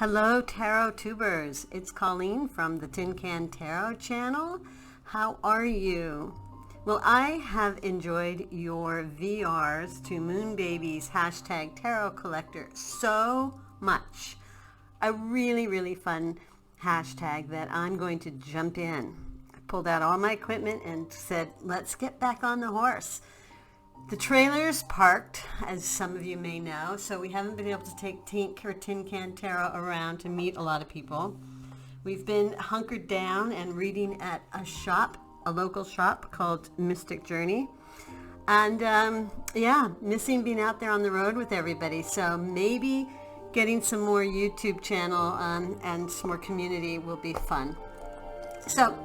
Hello, Tarot Tubers. It's Colleen from the Tin Can Tarot channel. How are you? Well, I have enjoyed your VRs to Moon Baby's hashtag Tarot Collector so much. A really, really fun hashtag that I'm going to jump in. I pulled out all my equipment and said, let's get back on the horse. The trailer's parked, as some of you may know, so we haven't been able to take Tink or Tin Can Tarot around to meet a lot of people. We've been hunkered down and reading at a local shop called Mystic Journey. And missing being out there on the road with everybody. So maybe getting some more YouTube channel and some more community will be fun. So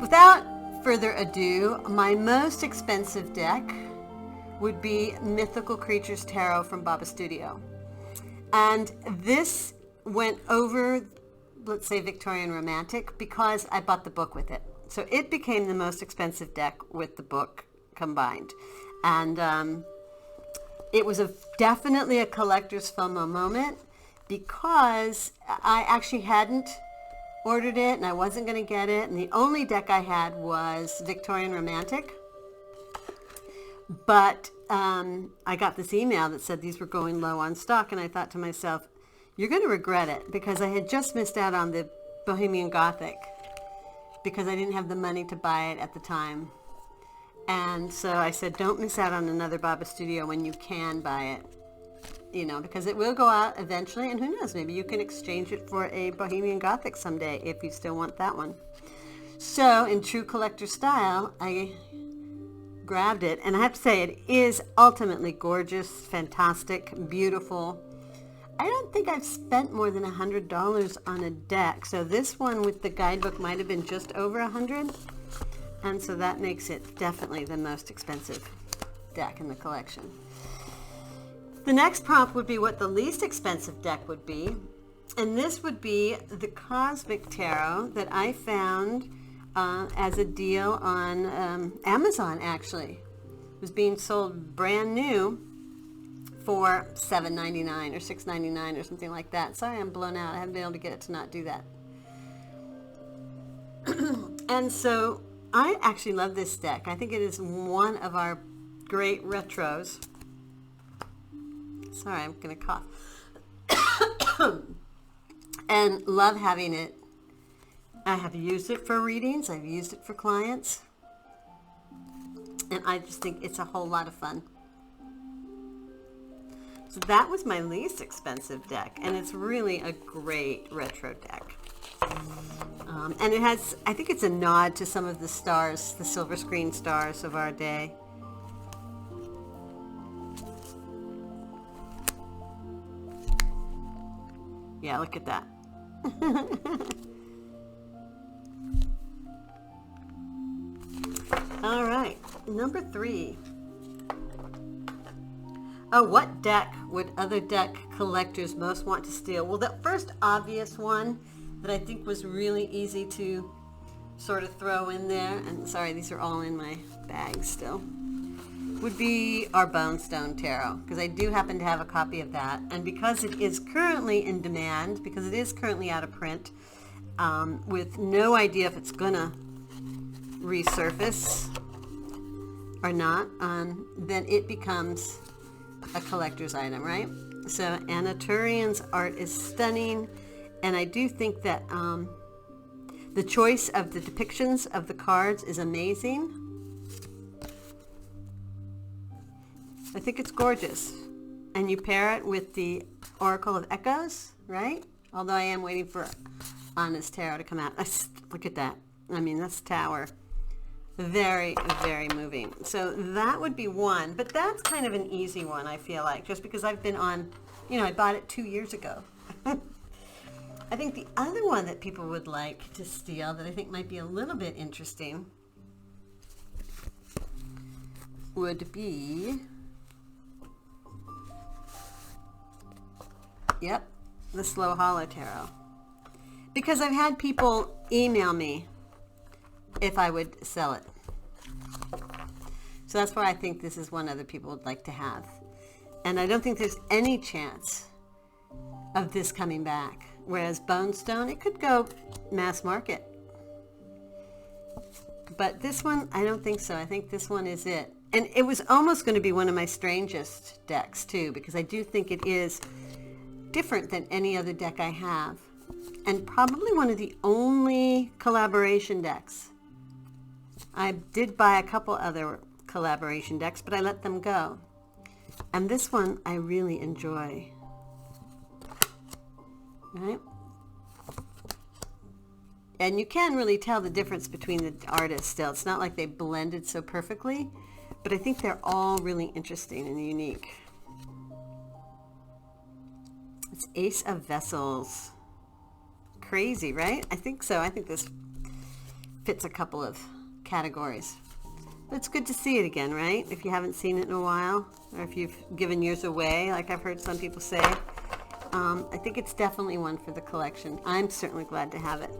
without further ado, my most expensive deck would be Mythical Creatures Tarot from Baba Studio. And this went over, let's say, Victorian Romantic because I bought the book with it. So it became the most expensive deck with the book combined. And it was definitely a collector's FOMO moment because I actually hadn't ordered it and I wasn't going to get it, and the only deck I had was Victorian Romantic. But I got this email that said these were going low on stock, and I thought to myself, you're going to regret it, because I had just missed out on the Bohemian Gothic because I didn't have the money to buy it at the time. And so I said, don't miss out on another Baba Studio when you can buy it. Because it will go out eventually, and who knows, maybe you can exchange it for a Bohemian Gothic someday if you still want that one. So in true collector style, I grabbed it, and I have to say it is ultimately gorgeous, fantastic, beautiful. I don't think I've spent more than $100 on a deck, so this one with the guidebook might have been just over $100, and so that makes it definitely the most expensive deck in the collection. The next prompt would be what the least expensive deck would be, and this would be the Cosmic Tarot that I found as a deal on Amazon, actually. It was being sold brand new for $7.99 or $6.99 or something like that. Sorry, I'm blown out. I haven't been able to get it to not do that. And so I actually love this deck. I think it is one of our great retros. Sorry, I'm going to cough. And love having it. I have used it for readings. I've used it for clients. And I just think it's a whole lot of fun. So that was my least expensive deck. And it's really a great retro deck. And it has, I think it's a nod to some of the stars, the silver screen stars of our day. Yeah, look at that. All right, number 3. Oh, what deck would other deck collectors most want to steal? Well, the first obvious one that I think was really easy to sort of throw in there, and sorry, these are all in my bag still, would be our Bonestone Tarot, because I do happen to have a copy of that, and because it is currently in demand, because it is currently out of print, with no idea if it's gonna resurface or not, then it becomes a collector's item, right? So Anna Turian's art is stunning, and I do think that the choice of the depictions of the cards is amazing. I think it's gorgeous. And you pair it with the Oracle of Echoes, right? Although I am waiting for Anna's Tarot to come out. Look at that. I mean, that's Tower. Very, very moving. So that would be one. But that's kind of an easy one, I feel like, just because I've been on, I bought it 2 years ago. I think the other one that people would like to steal that I think might be a little bit interesting would be... Yep, the Slow Hollow Tarot. Because I've had people email me if I would sell it. So that's why I think this is one other people would like to have. And I don't think there's any chance of this coming back. Whereas Bone Stone, it could go mass market. But this one, I don't think so. I think this one is it. And it was almost going to be one of my strangest decks too, because I do think it is different than any other deck I have. And probably one of the only collaboration decks. I did buy a couple other collaboration decks, but I let them go. And this one I really enjoy. Right? And you can really tell the difference between the artists still. It's not like they blended so perfectly, but I think they're all really interesting and unique. It's Ace of Vessels. Crazy, right? I think so. I think this fits a couple of categories. But it's good to see it again, right? If you haven't seen it in a while, or if you've given yours away, like I've heard some people say. I think it's definitely one for the collection. I'm certainly glad to have it.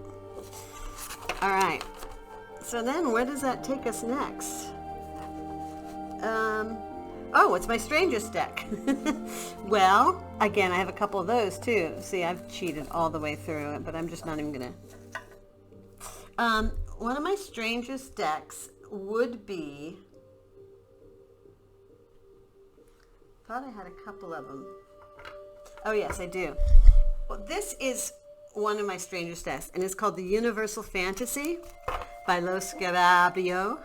All right. So then where does that take us next? Oh, it's my strangest deck. Well, again, I have a couple of those too. See, I've cheated all the way through it, but I'm just not even going to. One of my strangest decks would be... thought I had a couple of them. Oh, yes, I do. Well, this is one of my strangest decks, and it's called the Universal Fantasy by Lo Scarabeo.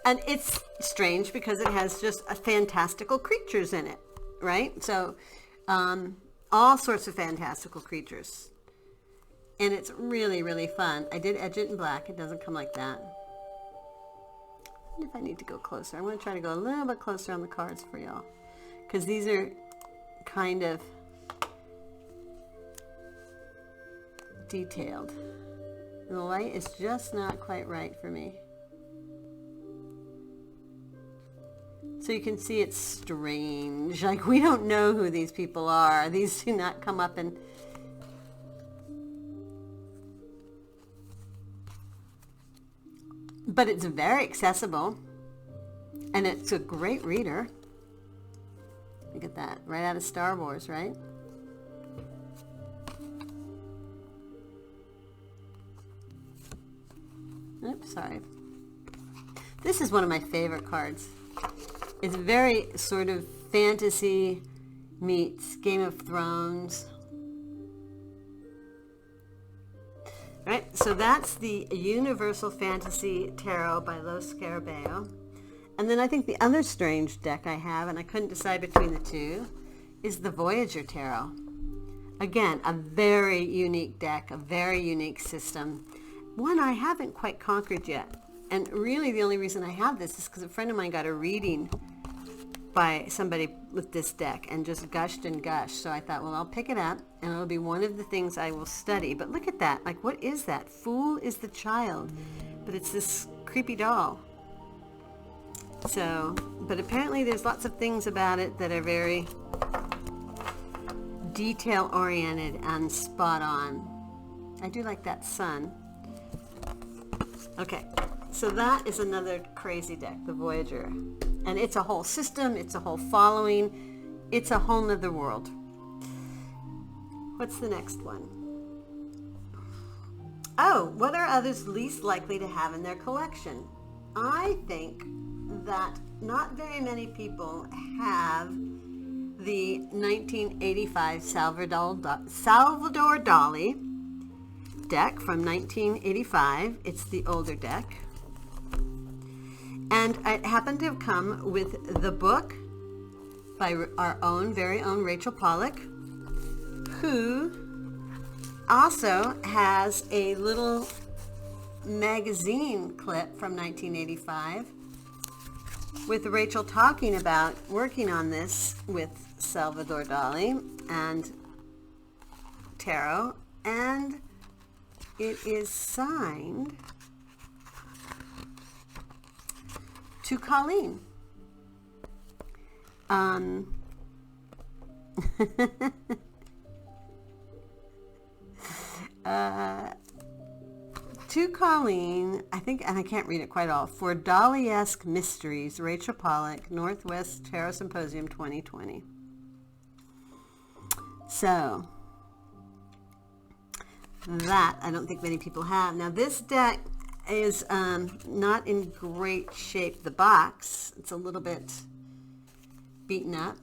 And it's strange because it has just fantastical creatures in it, right? So all sorts of fantastical creatures. And it's really, really fun. I did edge it in black. It doesn't come like that. I wonder if I need to go closer. I'm going to try to go a little bit closer on the cards for y'all, because these are kind of detailed. The light is just not quite right for me. So you can see it's strange. Like, we don't know who these people are. These do not come up and... But it's very accessible. And it's a great reader. Look at that. Right out of Star Wars, right? Oops, sorry. This is one of my favorite cards. It's very sort of fantasy meets Game of Thrones. Right, so that's the Universal Fantasy Tarot by Lo Scarabeo. And then I think the other strange deck I have, and I couldn't decide between the two, is the Voyager Tarot. Again, a very unique deck, a very unique system. One I haven't quite conquered yet. And really the only reason I have this is because a friend of mine got a reading by somebody with this deck and just gushed and gushed. So I thought, well, I'll pick it up and it'll be one of the things I will study. But look at that. Like, what is that? Fool is the child. But it's this creepy doll. So, but apparently there's lots of things about it that are very detail-oriented and spot on. I do like that sun. Okay, so that is another crazy deck, the Voyager. And it's a whole system, it's a whole following, it's a whole nother world. What's the next one? Oh, what are others least likely to have in their collection? I think that not very many people have the 1985 Salvador Dali deck from 1985. It's the older deck. And it happened to have come with the book by our own, very own Rachel Pollack, who also has a little magazine clip from 1985 with Rachel talking about working on this with Salvador Dali and tarot, and it is signed to Colleen. To Colleen, I think, and I can't read it quite all, for Dali-esque Mysteries, Rachel Pollack, Northwest Tarot Symposium 2020. So that I don't think many people have. Now this deck is not in great shape. The box, it's a little bit beaten up,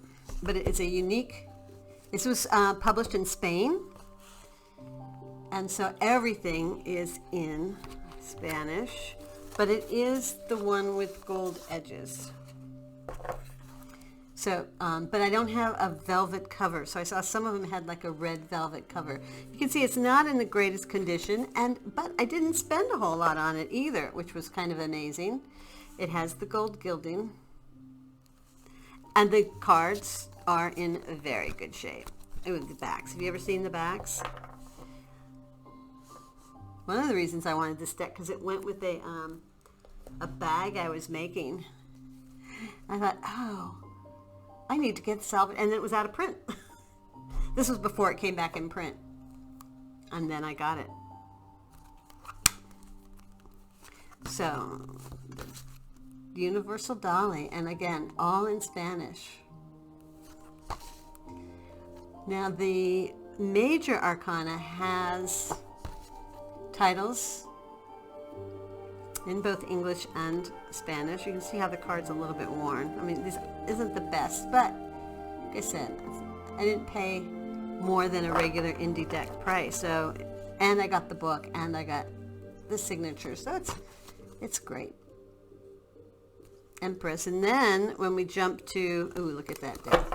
but it's a unique, this was published in Spain, and so everything is in Spanish, but it is the one with gold edges. So, but I don't have a velvet cover. So I saw some of them had like a red velvet cover. You can see it's not in the greatest condition, but I didn't spend a whole lot on it either, which was kind of amazing. It has the gold gilding, and the cards are in very good shape. Ooh, the backs. Have you ever seen the backs? One of the reasons I wanted this deck, because it went with a bag I was making. I thought, oh, I need to get salvage, and it was out of print. This was before it came back in print, and then I got it. So, Universal Dolly, and again, all in Spanish. Now, the major arcana has titles in both English and Spanish. You can see how the card's a little bit worn. I mean, this isn't the best, but like I said, I didn't pay more than a regular indie deck price. So, and I got the book, and I got the signature, so it's great. Empress, and then when we jump to, ooh, look at that deck.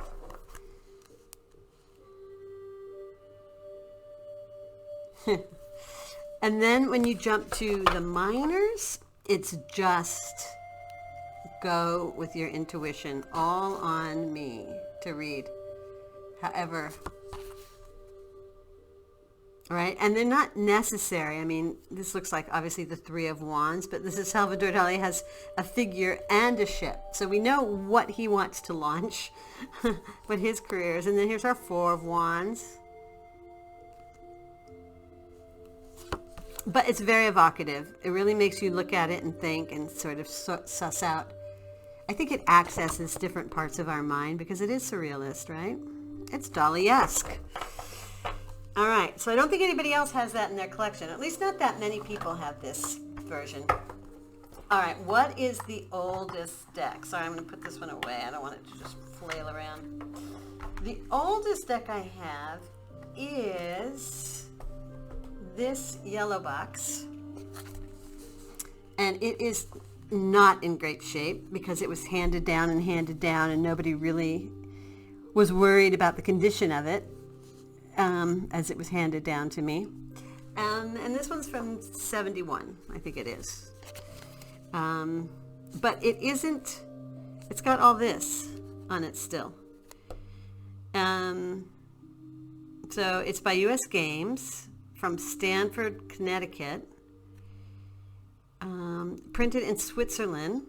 And then when you jump to the minors, it's just go with your intuition, all on me to read. However, right? And they're not necessary. I mean, this looks like obviously the Three of Wands, but this is Salvador Dali has a figure and a ship. So we know what he wants to launch, what his career is. And then here's our Four of Wands. But it's very evocative. It really makes you look at it and think and sort of suss out. I think it accesses different parts of our mind because it is surrealist, right? It's Dali-esque. All right, so I don't think anybody else has that in their collection. At least not that many people have this version. All right, what is the oldest deck? Sorry, I'm going to put this one away. I don't want it to just flail around. The oldest deck I have is this yellow box, and it is not in great shape because it was handed down and nobody really was worried about the condition of it as it was handed down to me. And this one's from 71, I think it is. But it isn't, it's got all this on it still. So it's by U.S. Games, from Stanford, Connecticut, printed in Switzerland,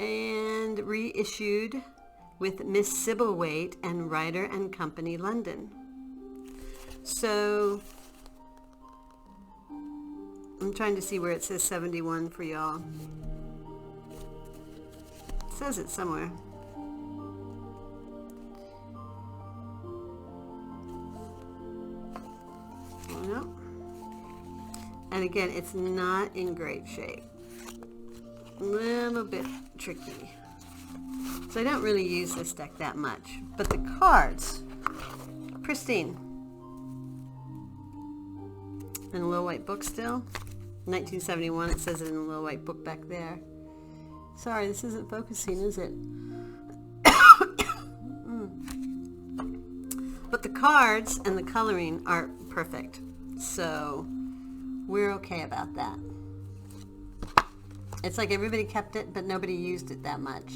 and reissued with Miss Sybil Waite and Ryder and Company, London. So I'm trying to see where it says 71 for y'all. It says it somewhere. No. And again, it's not in great shape. A little bit tricky. So I don't really use this deck that much. But the cards, pristine. In a little white book still. 1971, it says it in a little white book back there. Sorry, this isn't focusing, is it? But the cards and the coloring are perfect. So we're okay about that. It's like everybody kept it, but nobody used it that much.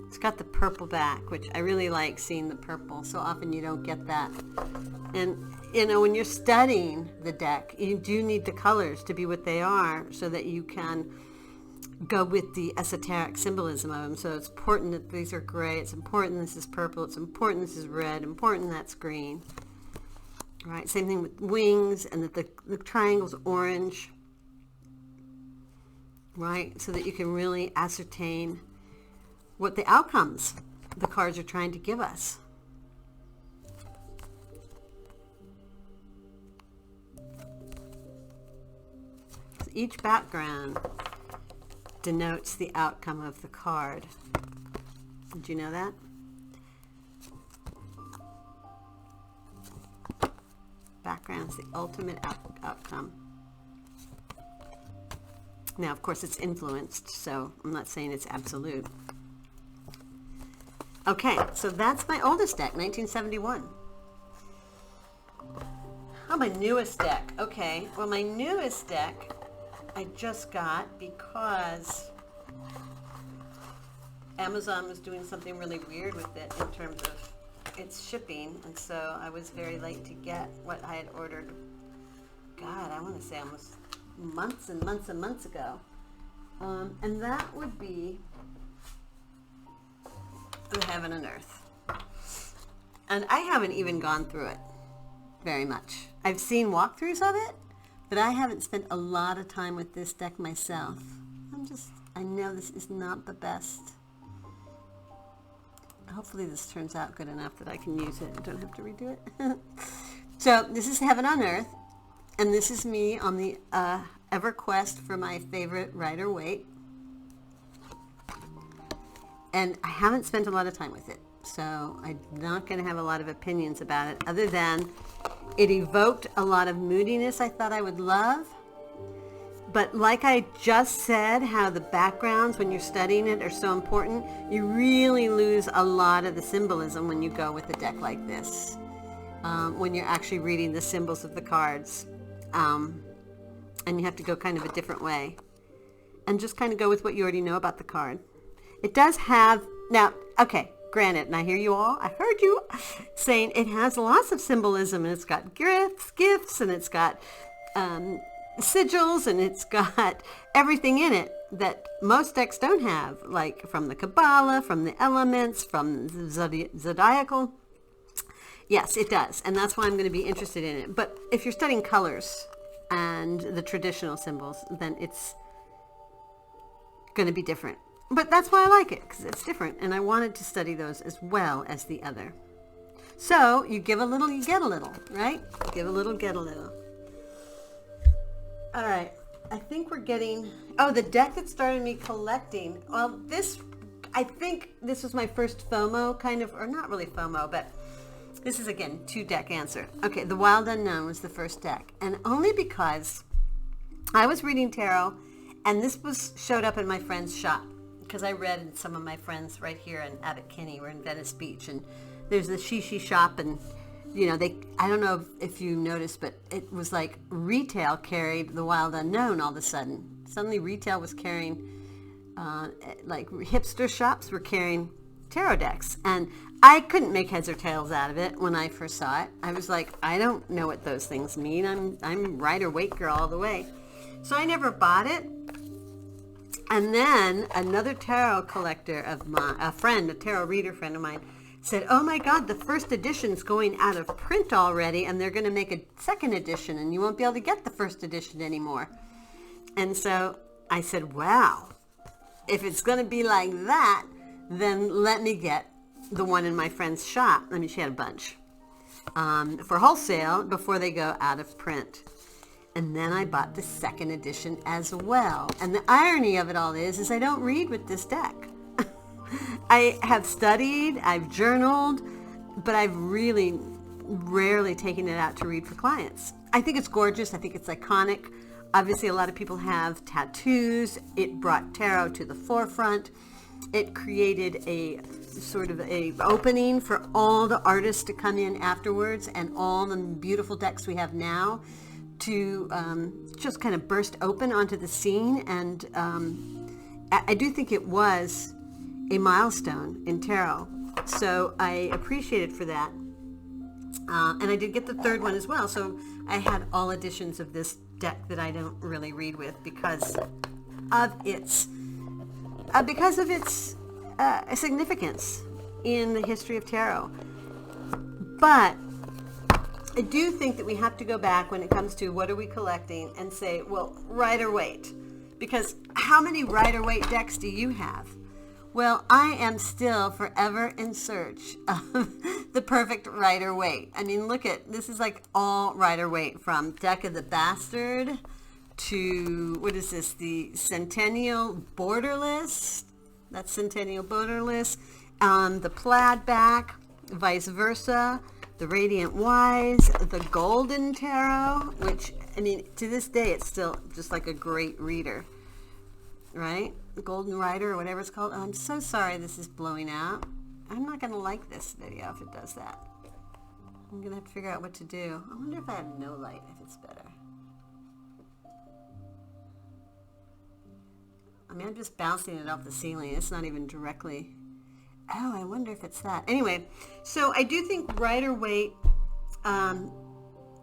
It's got the purple back, which I really like seeing the purple. So often you don't get that. And, you know, when you're studying the deck, you do need the colors to be what they are so that you can go with the esoteric symbolism of them. So it's important that these are gray. It's important this is purple. It's important this is red. Important that's green. Right? Same thing with wings, and that the triangle's orange. Right? So that you can really ascertain what the outcomes the cards are trying to give us. Each background denotes the outcome of the card. Did you know that? Background is the ultimate outcome. Now, of course, it's influenced, so I'm not saying it's absolute. Okay, so that's my oldest deck, 1971. Oh, my newest deck. Okay, well, my newest deck I just got because Amazon was doing something really weird with it in terms of its shipping, and so I was very late to get what I had ordered. God, I want to say almost months and months and months ago. And that would be The Heaven and Earth. And I haven't even gone through it very much. I've seen walkthroughs of it, but I haven't spent a lot of time with this deck myself. I know this is not the best. Hopefully this turns out good enough that I can use it and don't have to redo it. So this is Heaven on Earth, and this is me on the ever quest for my favorite Rider-Waite. And I haven't spent a lot of time with it, so I'm not going to have a lot of opinions about it, other than it evoked a lot of moodiness I thought I would love. But like I just said, how the backgrounds when you're studying it are so important, you really lose a lot of the symbolism when you go with a deck like this, when you're actually reading the symbols of the cards. And you have to go kind of a different way and just kind of go with what you already know about the card. It does have, now, okay, granted, and I hear you all, I heard you saying it has lots of symbolism, and it's got gifts, and it's got sigils, and it's got everything in it that most decks don't have, like from the Kabbalah, from the elements, from the zodiacal. Yes, it does, and that's why I'm going to be interested in it. But if you're studying colors and the traditional symbols, then it's going to be different. But that's why I like it, because it's different, and I wanted to study those as well as the other. So you give a little, you get a little, right? Give a little, get a little. All right, I think we're getting, the deck that started me collecting. Well, I think this was my first FOMO kind of, or not really FOMO, but this is, again, 2-deck answer. Okay, The Wild Unknown was the first deck, and only because I was reading tarot, and this showed up in my friend's shop, because I read in some of my friends right here in Abbot Kinney. We're in Venice Beach, and there's the Shishi shop, and I don't know if you noticed, but it was like retail carried The Wild Unknown all of a sudden. Suddenly retail was carrying, like hipster shops were carrying tarot decks, and I couldn't make heads or tails out of it when I first saw it. I was like, I don't know what those things mean. I'm Rider-Waite girl all the way. So I never bought it. And then another tarot collector of mine, a tarot reader friend of mine, said, oh my God, the first edition's going out of print already, and they're going to make a second edition, and you won't be able to get the first edition anymore. And so I said, wow, if it's going to be like that, then let me get the one in my friend's shop. I mean, she had a bunch for wholesale before they go out of print. And then I bought the second edition as well. And the irony of it all is I don't read with this deck. I have studied, I've journaled, but I've really rarely taken it out to read for clients. I think it's gorgeous. I think it's iconic. Obviously, a lot of people have tattoos. It brought tarot to the forefront. It created a sort of a opening for all the artists to come in afterwards, and all the beautiful decks we have now to just kind of burst open onto the scene. And I do think it was a milestone in tarot. So I appreciate it for that. And I did get the third one as well. So I had all editions of this deck that I don't really read with because of its significance in the history of tarot. But I do think that we have to go back when it comes to what are we collecting and say, well, Rider-Waite. Because how many Rider-Waite decks do you have? Well, I am still forever in search of the perfect rider weight. I mean, look at, this is like all rider weight, from Deck of the Bastard to, what is this, the Centennial Borderless. That's Centennial Borderless. The Plaid Back, vice versa. The Radiant Wise, the Golden Tarot, which, I mean, to this day, it's still just like a great reader, right? The Golden Rider, or whatever it's called. Oh, I'm so sorry this is blowing out. I'm not going to like this video if it does that. I'm going to have to figure out what to do. I wonder if I have no light, if it's better. I mean, I'm just bouncing it off the ceiling. It's not even directly. Oh, I wonder if it's that. Anyway, so I do think rider weight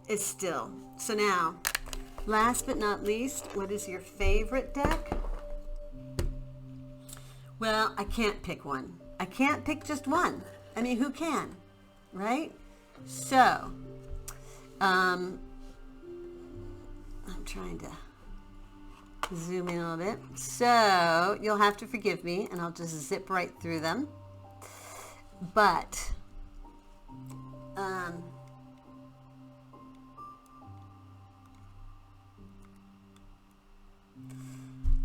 is still. So now, last but not least, what is your favorite deck? Well, I can't pick one. I can't pick just one. I mean, who can, right? So, I'm trying to zoom in a little bit. So, you'll have to forgive me, and I'll just zip right through them. But,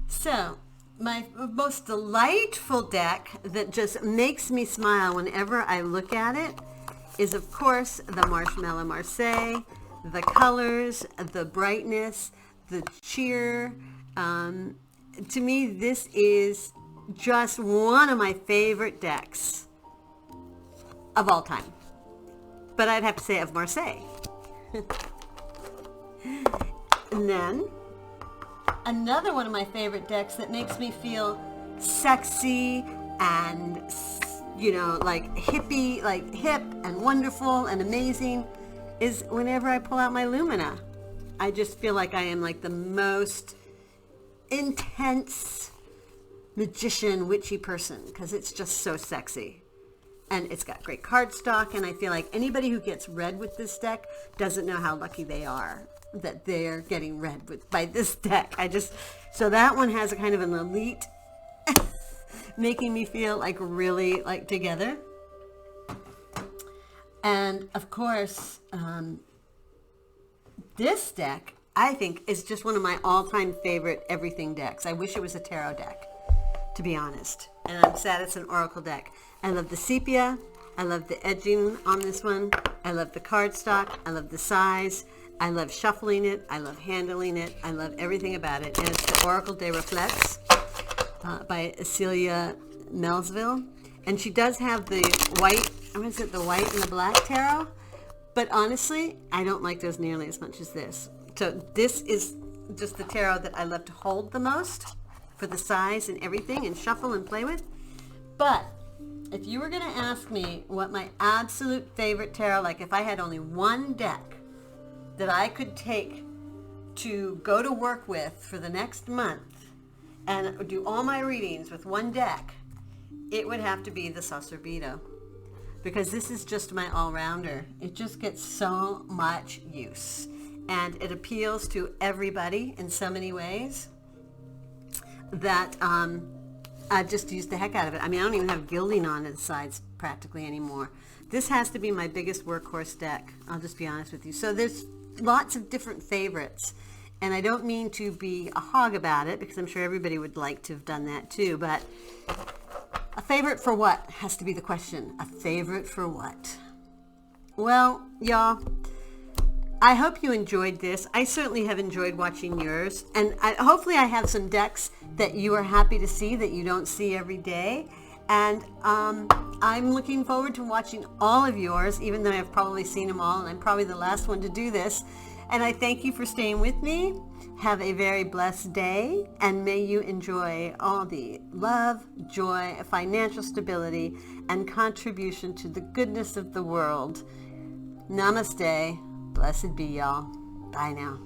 so, my most delightful deck that just makes me smile whenever I look at it is, of course, the Marshmallow Marseille, the colors, the brightness, the cheer. To me, this is just one of my favorite decks of all time. But I'd have to say of Marseille. And then another one of my favorite decks that makes me feel sexy and, you know, like hippie, like hip and wonderful and amazing is whenever I pull out my Lumina. I just feel like I am like the most intense magician, witchy person, because it's just so sexy. And it's got great cardstock, and I feel like anybody who gets read with this deck doesn't know how lucky they are that they're getting read with by this deck. So that one has a kind of an elite, making me feel like really like together. And of course, this deck, I think, is just one of my all-time favorite everything decks. I wish it was a tarot deck, to be honest. And I'm sad it's an oracle deck. I love the sepia. I love the edging on this one. I love the cardstock. I love the size. I love shuffling it. I love handling it. I love everything about it. And it's the Oracle des Reflets by Celia Melville. And she does have the white, what is it, the white and the black tarot. But honestly, I don't like those nearly as much as this. So this is just the tarot that I love to hold the most for the size and everything, and shuffle and play with. But if you were going to ask me what my absolute favorite tarot, like if I had only one deck that I could take to go to work with for the next month and do all my readings with one deck, it would have to be the Sacerdote, because this is just my all-rounder. It just gets so much use, and it appeals to everybody in so many ways that I just use the heck out of it. I mean, I don't even have gilding on the sides practically anymore. This has to be my biggest workhorse deck, I'll just be honest with you. So there's lots of different favorites, and I don't mean to be a hog about it, because I'm sure everybody would like to have done that too, but a favorite for what has to be the question. A favorite for what? Well, y'all, I hope you enjoyed this. I certainly have enjoyed watching yours, and hopefully I have some decks that you are happy to see that you don't see every day. And I'm looking forward to watching all of yours, even though I've probably seen them all, and I'm probably the last one to do this. And I thank you for staying with me. Have a very blessed day, and may you enjoy all the love, joy, financial stability, and contribution to the goodness of the world. Namaste. Blessed be, y'all. Bye now.